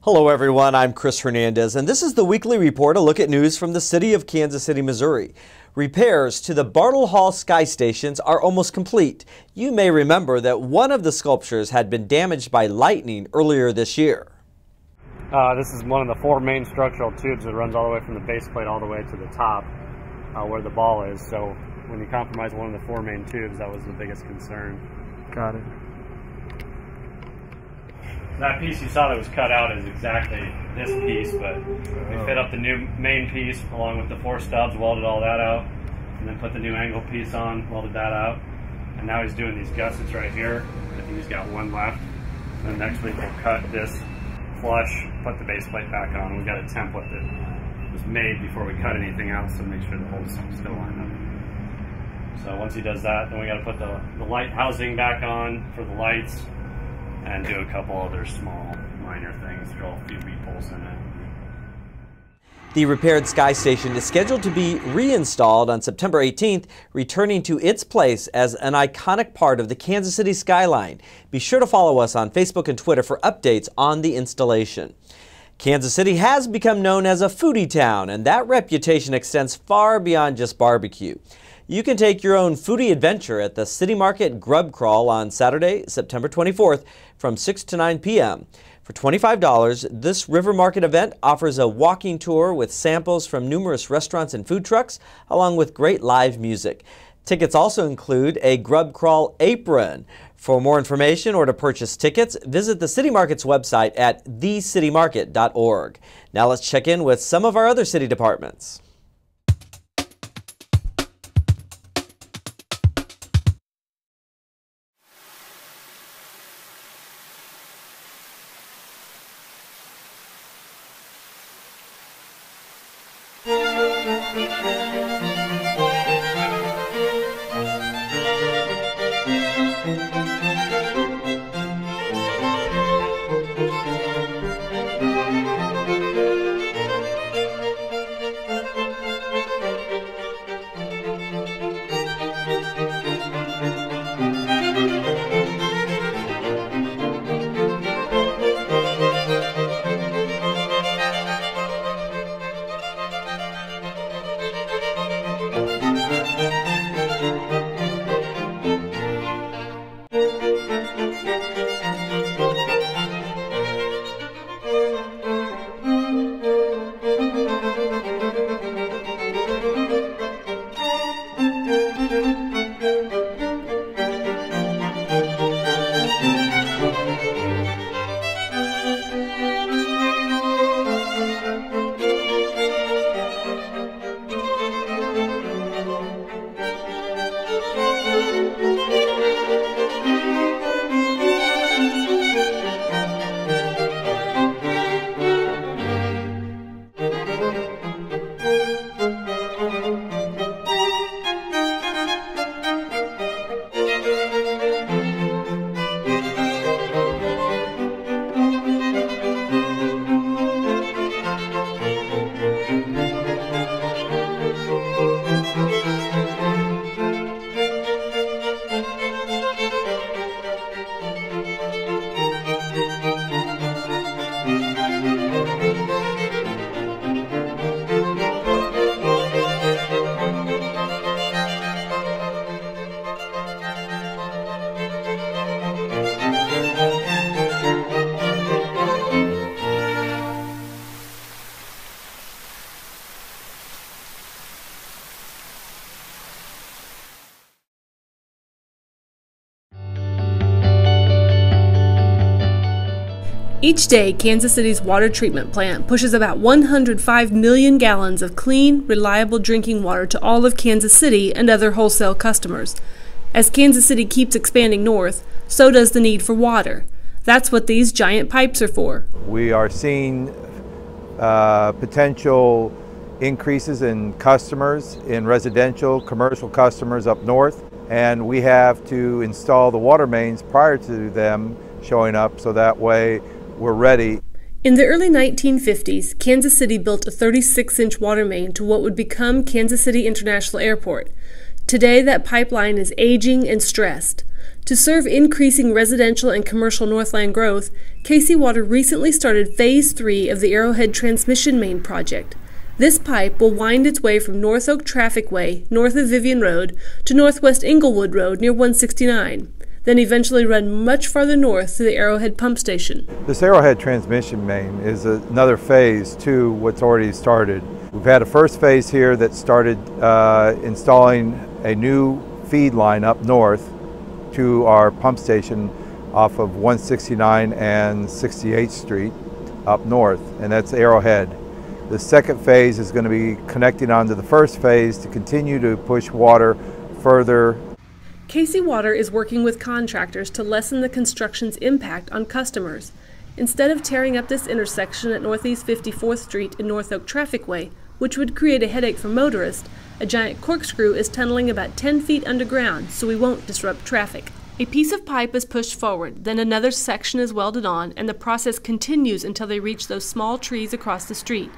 Hello everyone, I'm Chris Hernandez, and this is the Weekly Report, a look at news from the city of Kansas City, Missouri. Repairs to the Bartle Hall Sky Stations are almost complete. You may remember that one of the sculptures had been damaged by lightning earlier this year. This is one of the four main structural tubes that runs all the way from the base plate all the way to the top where the ball is. So when you compromise one of the four main tubes, that was the biggest concern. Got it. That piece you saw that was cut out is exactly this piece, but we fit up the new main piece along with the four stubs, welded all that out, and then put the new angle piece on, welded that out. And now he's doing these gussets right here. I think he's got one left. And then next week we'll cut this flush, put the base plate back on. We've got a template that was made before we cut anything out, so make sure the holes still line up. So once he does that, then we got to put the light housing back on for the lights, and do a couple other small minor things, drill a few weed poles in it. The repaired Sky Station is scheduled to be reinstalled on September 18th, returning to its place as an iconic part of the Kansas City skyline. Be sure to follow us on Facebook and Twitter for updates on the installation. Kansas City has become known as a foodie town, and that reputation extends far beyond just barbecue. You can take your own foodie adventure at the City Market Grub Crawl on Saturday, September 24th from 6 to 9 p.m. For $25, this River Market event offers a walking tour with samples from numerous restaurants and food trucks, along with great live music. Tickets also include a Grub Crawl apron. For more information or to purchase tickets, visit the City Market's website at thecitymarket.org. Now let's check in with some of our other city departments. Each day, Kansas City's water treatment plant pushes about 105 million gallons of clean, reliable drinking water to all of Kansas City and other wholesale customers. As Kansas City keeps expanding north, so does the need for water. That's what these giant pipes are for. We are seeing potential increases in customers, in residential, commercial customers up north, and we have to install the water mains prior to them showing up so that way we're ready. In the early 1950s, Kansas City built a 36-inch water main to what would become Kansas City International Airport. Today, that pipeline is aging and stressed. To serve increasing residential and commercial Northland growth, KC Water recently started Phase 3 of the Arrowhead Transmission Main project. This pipe will wind its way from North Oak Traffic Way, north of Vivian Road, to Northwest Inglewood Road near 169, then eventually run much farther north to the Arrowhead Pump Station. This Arrowhead Transmission Main is another phase to what's already started. We've had a first phase here that started installing a new feed line up north to our pump station off of 169 and 68th Street up north, and that's Arrowhead. The second phase is going to be connecting onto the first phase to continue to push water further. KC Water is working with contractors to lessen the construction's impact on customers. Instead of tearing up this intersection at Northeast 54th Street and North Oak Traffic Way, which would create a headache for motorists, a giant corkscrew is tunneling about 10 feet underground so we won't disrupt traffic. A piece of pipe is pushed forward, then another section is welded on, and the process continues until they reach those small trees across the street.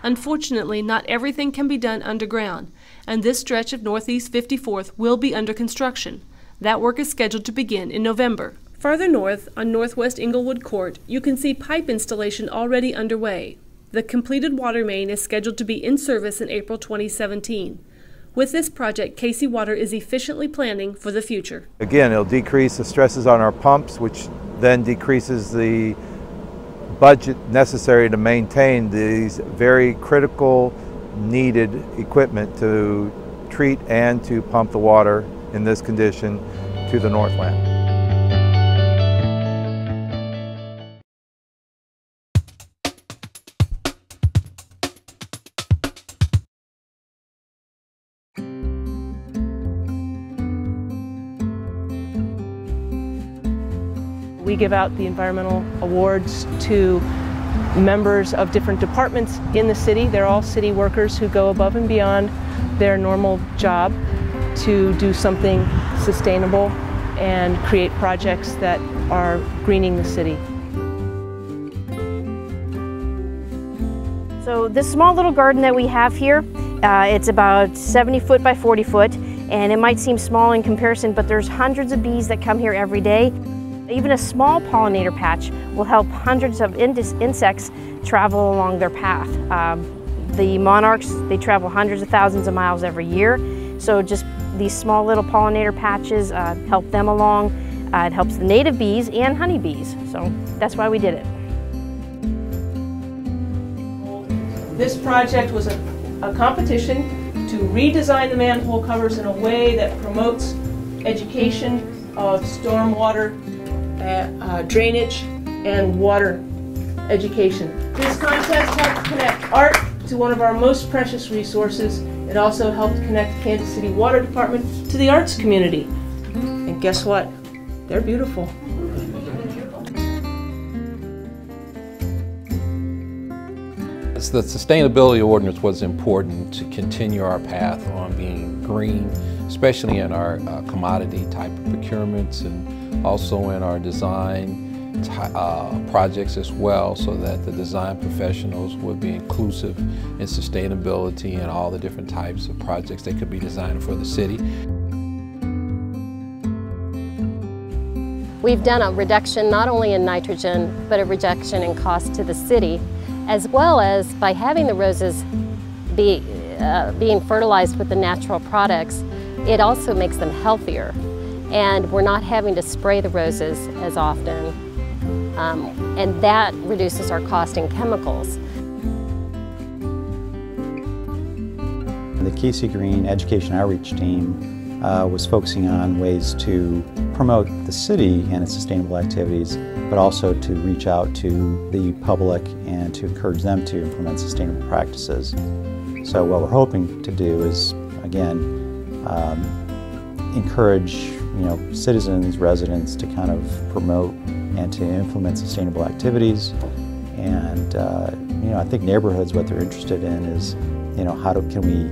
Unfortunately, not everything can be done underground, and this stretch of Northeast 54th will be under construction. That work is scheduled to begin in November. Farther north, on Northwest Inglewood Court, you can see pipe installation already underway. The completed water main is scheduled to be in service in April 2017. With this project, KC Water is efficiently planning for the future. Again, it'll decrease the stresses on our pumps, which then decreases the budget necessary to maintain these very critical, needed equipment to treat and to pump the water in this condition to the Northland. We give out the environmental awards to members of different departments in the city. They're all city workers who go above and beyond their normal job to do something sustainable and create projects that are greening the city. So this small little garden that we have here, it's about 70 foot by 40 foot, and it might seem small in comparison, but there's hundreds of bees that come here every day. Even a small pollinator patch will help hundreds of insects travel along their path. The monarchs, they travel hundreds of thousands of miles every year, so just these small little pollinator patches help them along. It helps the native bees and honeybees, so that's why we did it. This project was a competition to redesign the manhole covers in a way that promotes education of stormwater drainage and water education. This contest helped connect art to one of our most precious resources. It also helped connect the Kansas City Water Department to the arts community. And guess what? They're beautiful. The sustainability ordinance was important to continue our path on being green, especially in our commodity type of procurements and also in our design projects as well, so that the design professionals would be inclusive in sustainability and all the different types of projects they could be designing for the city. We've done a reduction not only in nitrogen, but a reduction in cost to the city, as well as by having the roses being fertilized with the natural products, it also makes them healthier. And we're not having to spray the roses as often. And that reduces our cost in chemicals. The KC Green Education Outreach Team was focusing on ways to promote the city and its sustainable activities, but also to reach out to the public and to encourage them to implement sustainable practices. So what we're hoping to do is, again, encourage citizens, residents to kind of promote and to implement sustainable activities. And I think neighborhoods, what they're interested in is, how can we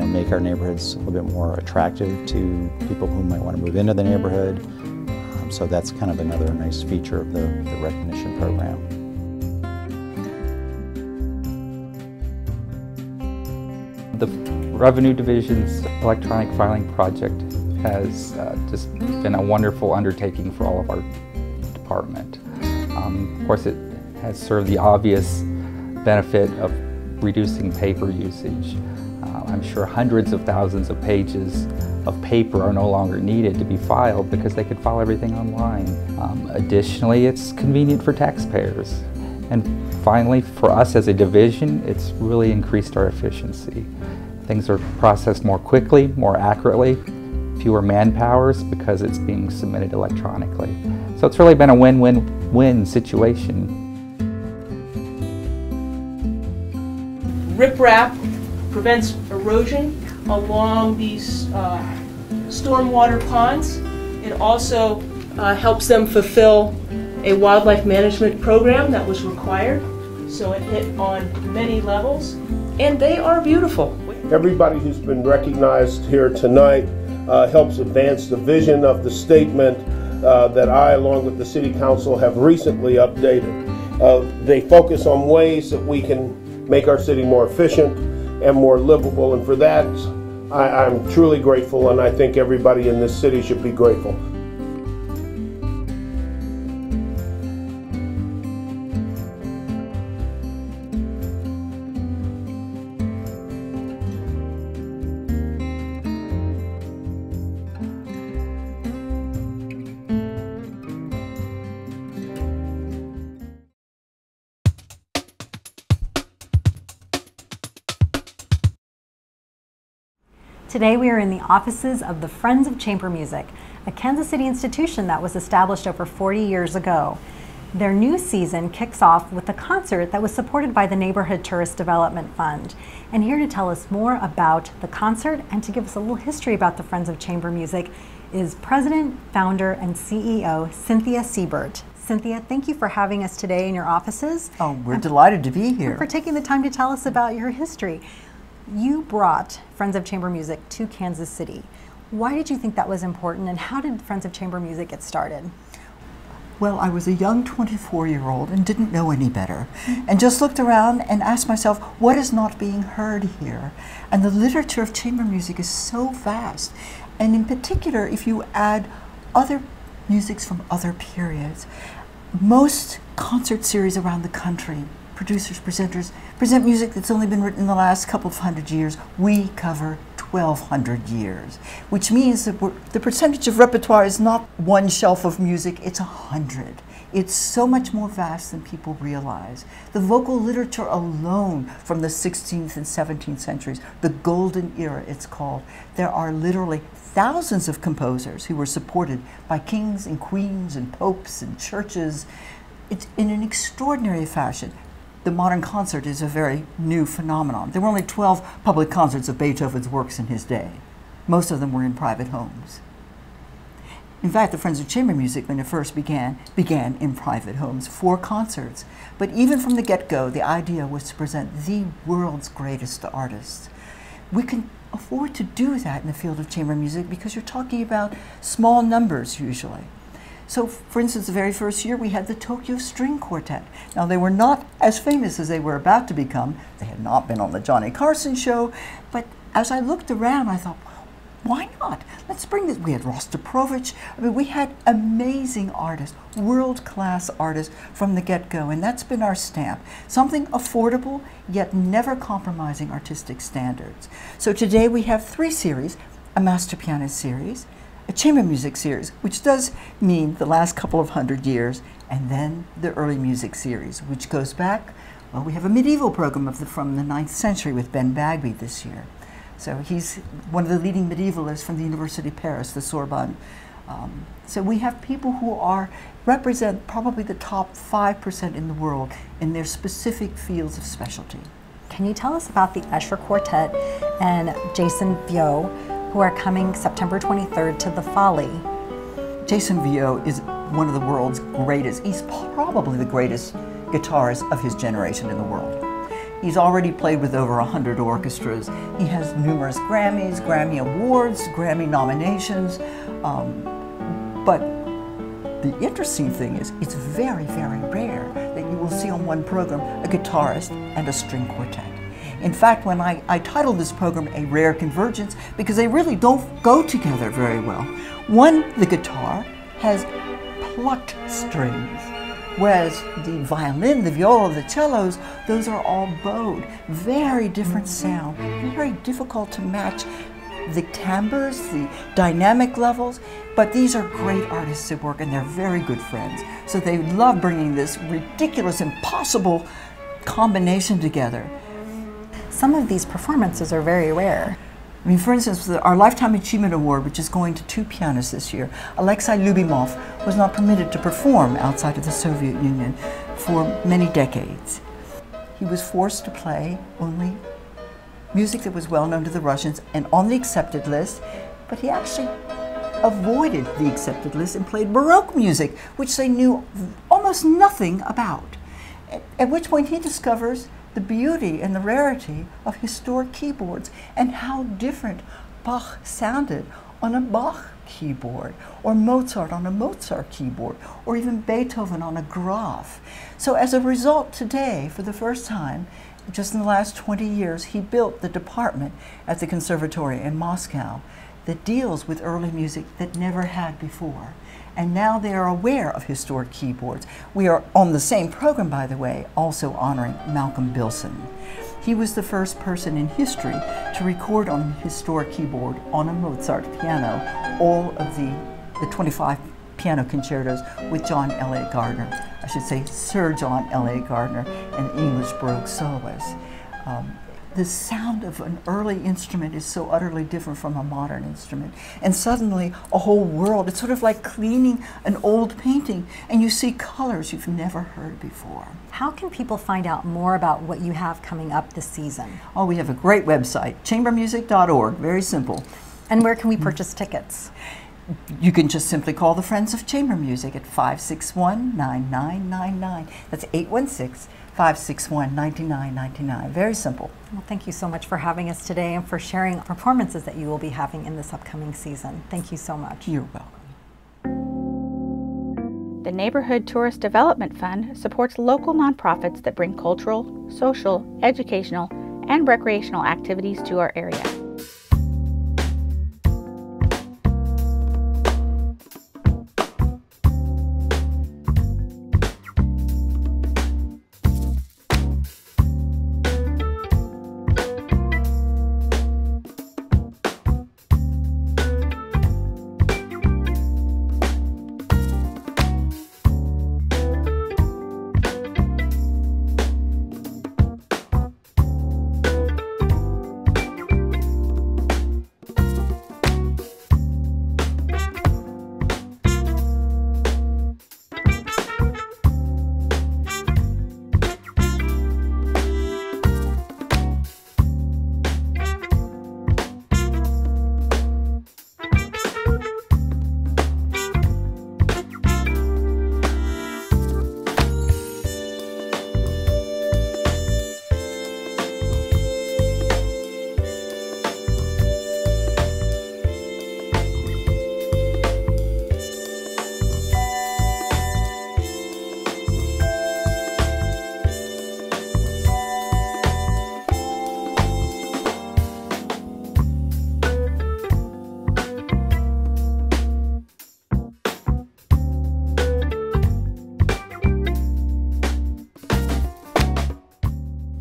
make our neighborhoods a little bit more attractive to people who might want to move into the neighborhood. So that's kind of another nice feature of the recognition program. The Revenue Division's electronic filing project has just been a wonderful undertaking for all of our department. Of course, it has served the obvious benefit of reducing paper usage. I'm sure hundreds of thousands of pages of paper are no longer needed to be filed because they could file everything online. Additionally, it's convenient for taxpayers. And finally, for us as a division, it's really increased our efficiency. Things are processed more quickly, more accurately, fewer manpowers because it's being submitted electronically. So it's really been a win-win-win situation. Riprap prevents erosion along these stormwater ponds. It also helps them fulfill a wildlife management program that was required. So it hit on many levels, and they are beautiful. Everybody who's been recognized here tonight helps advance the vision of the statement that I, along with the City Council, have recently updated. They focus on ways that we can make our city more efficient and more livable, and for that I'm truly grateful, and I think everybody in this city should be grateful. Today we are in the offices of the Friends of Chamber Music, a Kansas City institution that was established over 40 years ago. Their new season kicks off with a concert that was supported by the Neighborhood Tourist Development Fund. And here to tell us more about the concert and to give us a little history about the Friends of Chamber Music is President, Founder, and CEO Cynthia Siebert. Cynthia, thank you for having us today in your offices. Oh, we're delighted to be here. And for taking the time to tell us about your history. You brought Friends of Chamber Music to Kansas City. Why did you think that was important, and how did Friends of Chamber Music get started? Well, I was a young 24-year-old and didn't know any better, and just looked around and asked myself, what is not being heard here? And the literature of chamber music is so vast, and in particular, if you add other musics from other periods, most concert series around the country, producers, presenters, present music that's only been written in the last couple of hundred years. We cover 1,200 years, which means that the percentage of repertoire is not one shelf of music, it's 100. It's so much more vast than people realize. The vocal literature alone from the 16th and 17th centuries, the golden era it's called, there are literally thousands of composers who were supported by kings and queens and popes and churches. It's in an extraordinary fashion. The modern concert is a very new phenomenon. There were only 12 public concerts of Beethoven's works in his day. Most of them were in private homes. In fact, the Friends of Chamber Music, when it first began in private homes, 4 concerts. But even from the get-go, the idea was to present the world's greatest artists. We can afford to do that in the field of chamber music because you're talking about small numbers usually. So, for instance, the very first year we had the Tokyo String Quartet. Now, they were not as famous as they were about to become. They had not been on the Johnny Carson show. But as I looked around, I thought, why not? Let's bring this. We had Rostropovich. I mean, we had amazing artists, world-class artists from the get-go, and that's been our stamp. Something affordable, yet never compromising artistic standards. So today we have 3 series, a master pianist series, a chamber music series, which does mean the last couple of 100 years, and then the early music series, which goes back, well, we have a medieval program from the 9th century with Ben Bagby this year. So he's one of the leading medievalists from the University of Paris, the Sorbonne. So we have people who represent probably the top 5% in the world in their specific fields of specialty. Can you tell us about the Escher Quartet and Jason Vio, who are coming September 23rd to the Folly? Jason Vio is one of the world's greatest, he's probably the greatest guitarist of his generation in the world. He's already played with over 100 orchestras. He has numerous Grammys, Grammy Awards, Grammy nominations. But the interesting thing is, it's very, very rare that you will see on one program a guitarist and a string quartet. In fact, when I titled this program A Rare Convergence, because they really don't go together very well. One, the guitar, has plucked strings, whereas the violin, the viola, the cellos, those are all bowed. Very different sound, very difficult to match the timbres, the dynamic levels, but these are great artists at work and they're very good friends. So they love bringing this ridiculous, impossible combination together. Some of these performances are very rare. I mean, for instance, our Lifetime Achievement Award, which is going to 2 pianists this year, Alexei Lyubimov was not permitted to perform outside of the Soviet Union for many decades. He was forced to play only music that was well known to the Russians and on the accepted list, but he actually avoided the accepted list and played Baroque music, which they knew almost nothing about. At which point he discovers the beauty and the rarity of historic keyboards and how different Bach sounded on a Bach keyboard, or Mozart on a Mozart keyboard, or even Beethoven on a Graf. So as a result, today, for the first time, just in the last 20 years, he built the department at the Conservatory in Moscow that deals with early music that never had before. And now they are aware of historic keyboards. We are on the same program, by the way, also honoring Malcolm Bilson. He was the first person in history to record on a historic keyboard on a Mozart piano all of the 25 piano concertos with John Elliott Gardner. I should say Sir John Elliott Gardner, an English Baroque soloist. The sound of an early instrument is so utterly different from a modern instrument. And suddenly a whole world, it's sort of like cleaning an old painting and you see colors you've never heard before. How can people find out more about what you have coming up this season? Oh, we have a great website, chambermusic.org, very simple. And where can we purchase tickets? You can just simply call the Friends of Chamber Music at 561-9999. That's 816-561-9999. Very simple. Well, thank you so much for having us today and for sharing performances that you will be having in this upcoming season. Thank you so much. You're welcome. The Neighborhood Tourist Development Fund supports local nonprofits that bring cultural, social, educational, and recreational activities to our area.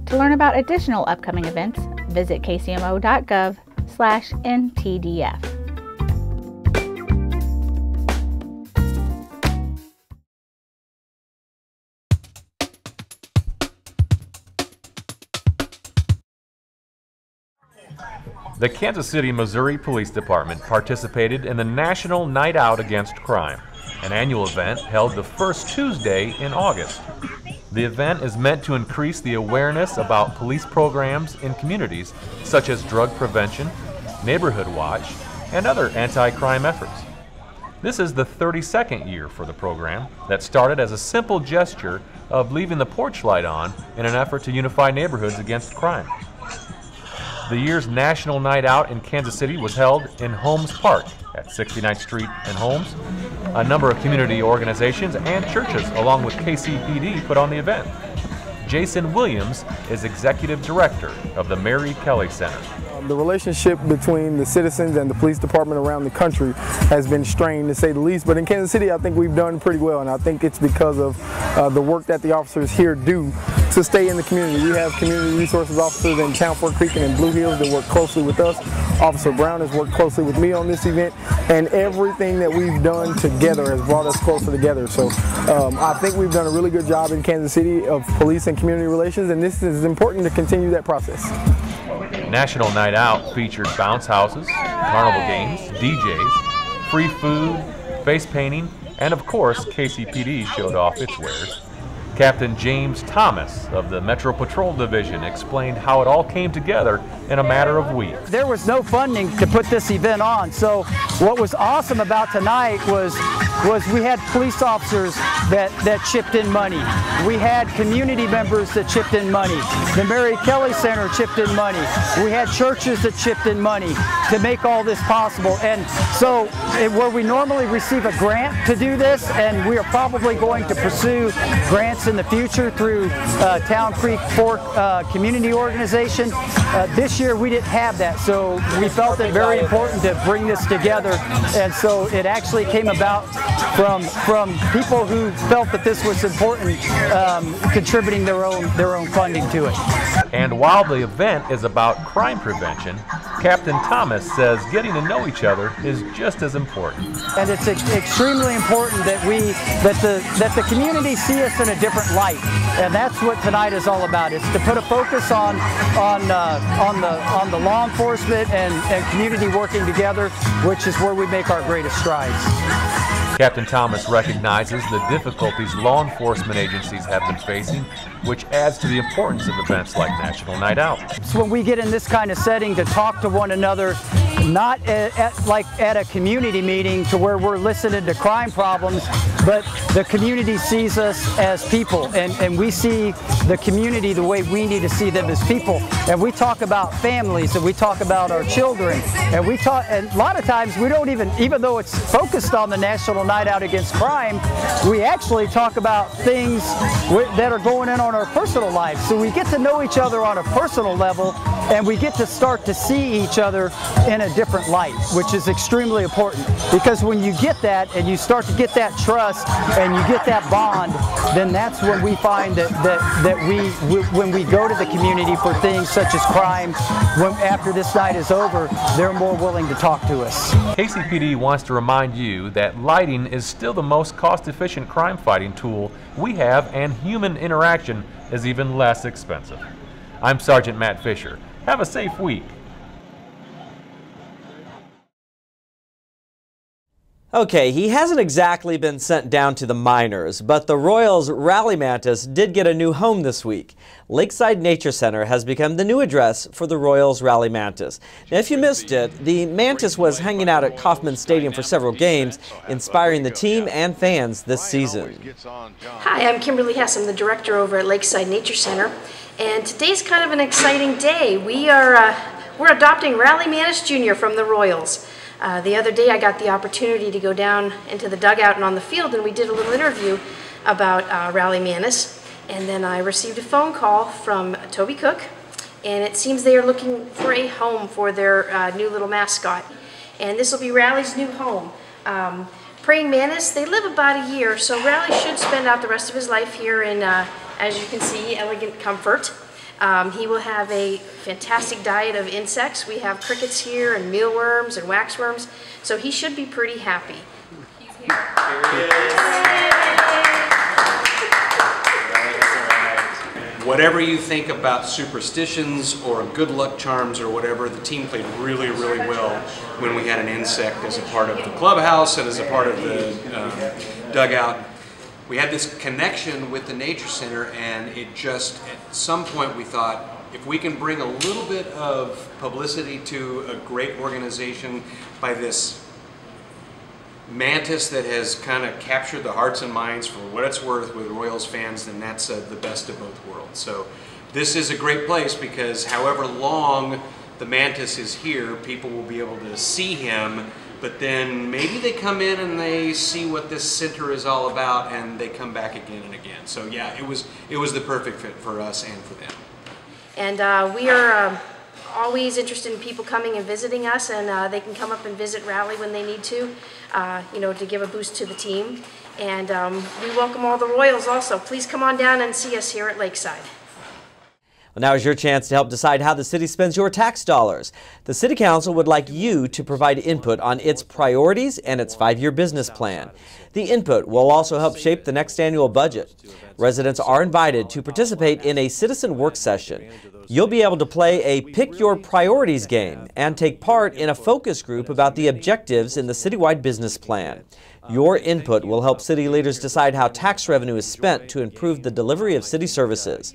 To learn about additional upcoming events, visit kcmo.gov/ntdf. The Kansas City, Missouri Police Department participated in the National Night Out Against Crime, an annual event held the first Tuesday in August. The event is meant to increase the awareness about police programs in communities such as drug prevention, neighborhood watch, and other anti-crime efforts. This is the 32nd year for the program that started as a simple gesture of leaving the porch light on in an effort to unify neighborhoods against crime. The year's National Night Out in Kansas City was held in Holmes Park at 69th Street and Holmes. A number of community organizations and churches, along with KCPD, put on the event. Jason Williams is Executive Director of the Mary Kelly Center. The relationship between the citizens and the police department around the country has been strained, to say the least, but in Kansas City I think we've done pretty well, and I think it's because of the work that the officers here do to stay in the community. We have community resources officers in Town Fork Creek and in Blue Hills that work closely with us. Officer Brown has worked closely with me on this event, and everything that we've done together has brought us closer together. So I think we've done a really good job in Kansas City of police and community relations, and this is important to continue that process. National Night Out featured bounce houses, carnival games, DJs, free food, face painting, and of course KCPD showed off its wares. Captain James Thomas of the Metro Patrol Division explained how it all came together in a matter of weeks. There was no funding to put this event on, so what was awesome about tonight was we had police officers that chipped in money. We had community members that chipped in money. The Mary Kelly Center chipped in money. We had churches that chipped in money to make all this possible. And so where we normally receive a grant to do this, and we are probably going to pursue grants in the future through Town Creek Fork Community Organization, this year we didn't have that, so we felt it very important to bring this together, and so it actually came about from people who felt that this was important, contributing their own funding to it. And while the event is about crime prevention, Captain Thomas says getting to know each other is just as important. And it's extremely important that the community see us in a different light, and that's what tonight is all about. It's to put a focus on the law enforcement and community working together, which is where we make our greatest strides. Captain Thomas recognizes the difficulties law enforcement agencies have been facing, which adds to the importance of events like National Night Out. So when we get in this kind of setting to talk to one another, not like at a community meeting to where we're listening to crime problems, but the community sees us as people, and we see the community the way we need to see them as people. And we talk about families, and we talk about our children, and a lot of times we don't even though it's focused on the National Night Out Against Crime, we actually talk about things that are going on our personal lives. So we get to know each other on a personal level, and we get to start to see each other in a different light, which is extremely important, because when you get that and you start to get that trust and you get that bond, then that's when we find when we go to the community for things such as crime, after this night is over, they're more willing to talk to us. KCPD wants to remind you that lighting is still the most cost-efficient crime fighting tool we have, and human interaction is even less expensive. I'm Sergeant Matt Fisher. Have a safe week. Okay, he hasn't exactly been sent down to the minors, but the Royals' rally mantis did get a new home this week. Lakeside Nature Center has become the new address for the Royals' rally mantis. Now, if you missed it, the mantis was hanging out at Kauffman Stadium for several games, inspiring the team and fans this season. Hi, I'm Kimberly Hess. I'm the director over at Lakeside Nature Center, and today's kind of an exciting day. We're adopting Rally Mantis Jr. from the Royals. The other day I got the opportunity to go down into the dugout and on the field, and we did a little interview about Rally Mantis, and then I received a phone call from Toby Cook, and it seems they are looking for a home for their new little mascot, and this will be Rally's new home. Praying mantis, they live about a year, so Rally should spend out the rest of his life here in, as you can see, elegant comfort. He will have a fantastic diet of insects. We have crickets here and mealworms and waxworms, so he should be pretty happy. He's here. Whatever you think about superstitions or good luck charms or whatever, the team played really, really well when we had an insect as a part of the clubhouse and as a part of the dugout. We had this connection with the Nature Center, and it just, at some point we thought, if we can bring a little bit of publicity to a great organization by this mantis that has kind of captured the hearts and minds for what it's worth with Royals fans, then that's the best of both worlds. So this is a great place because however long the mantis is here, people will be able to see him but then maybe they come in and they see what this center is all about and they come back again and again. So yeah, it was the perfect fit for us and for them. And we are always interested in people coming and visiting us, and they can come up and visit Raleigh when they need to, you know, to give a boost to the team. And we welcome all the Royals also. Please come on down and see us here at Lakeside. Well, now is your chance to help decide how the city spends your tax dollars. The City Council would like you to provide input on its priorities and its 5-year business plan. The input will also help shape the next annual budget. Residents are invited to participate in a citizen work session. You'll be able to play a Pick Your Priorities game and take part in a focus group about the objectives in the citywide business plan. Your input will help city leaders decide how tax revenue is spent to improve the delivery of city services.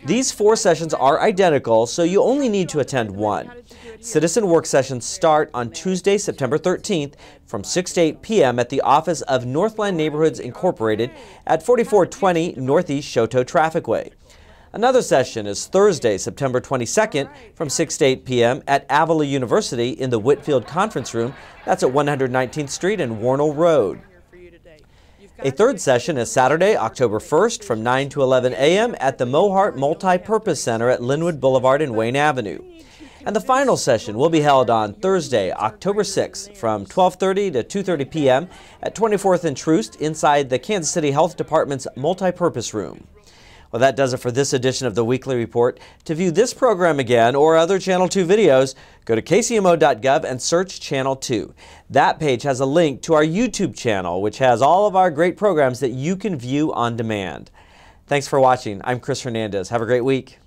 These 4 sessions are identical, so you only need to attend one. Citizen work sessions start on Tuesday, September 13th from 6 to 8 p.m. at the office of Northland Neighborhoods Incorporated at 4420 Northeast Shoto Trafficway. Another session is Thursday, September 22nd from 6 to 8 p.m. at Avila University in the Whitfield Conference Room. That's at 119th Street and Warnell Road. A third session is Saturday, October 1st from 9 to 11 a.m. at the Mohart Multi-Purpose Center at Linwood Boulevard and Wayne Avenue. And the final session will be held on Thursday, October 6th from 12:30 to 2:30 p.m. at 24th and Troost inside the Kansas City Health Department's Multi-Purpose Room. Well, that does it for this edition of the Weekly Report. To view this program again or other Channel 2 videos, go to kcmo.gov and search Channel 2. That page has a link to our YouTube channel, which has all of our great programs that you can view on demand. Thanks for watching. I'm Chris Hernandez. Have a great week.